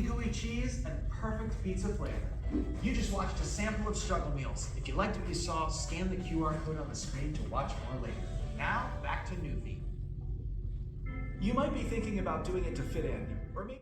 Gooey cheese and perfect pizza flavor. You just watched a sample of Struggle Meals. If you liked what you saw, scan the QR code on the screen to watch more later. Now, back to Newfie. You might be thinking about doing it to fit in, or maybe...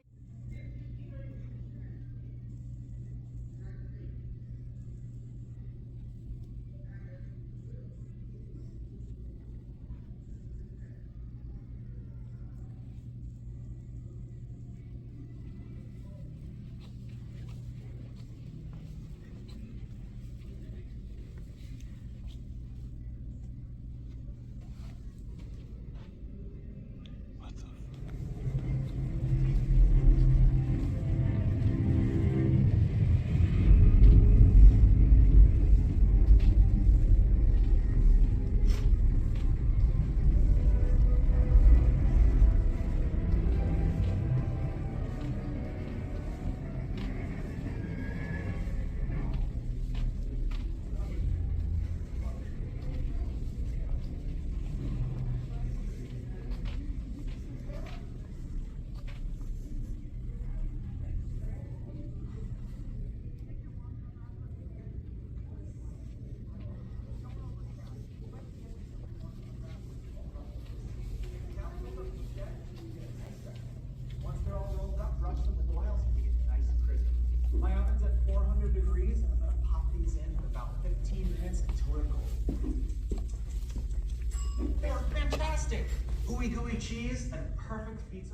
Gooey cheese and perfect pizza.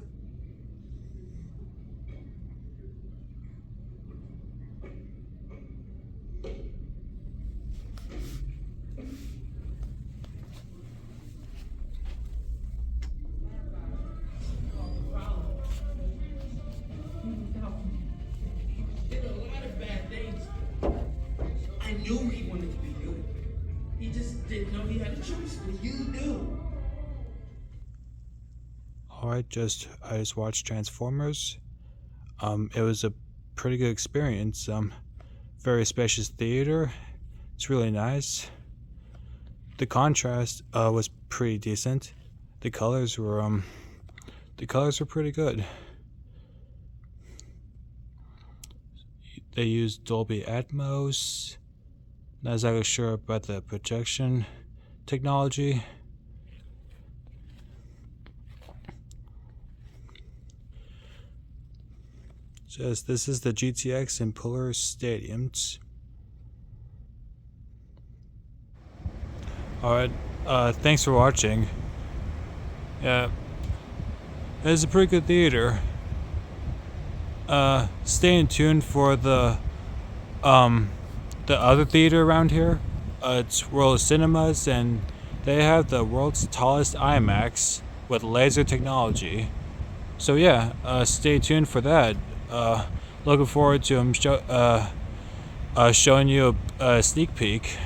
Did a lot of bad things. I knew he wanted to be good. He just didn't know he had a choice, but you do. I just watched Transformers. It was a pretty good experience. Very spacious theater. It's really nice. The contrast was pretty decent. The colors were pretty good. They used Dolby Atmos. Not exactly sure about the projection technology. This is the GTX in Puller Stadiums. Alright, thanks for watching. Yeah, it's a pretty good theater. Stay in tune for the other theater around here. It's World of Cinemas, and they have the world's tallest IMAX with laser technology. So yeah, stay tuned for that. Looking forward to him showing you a sneak peek.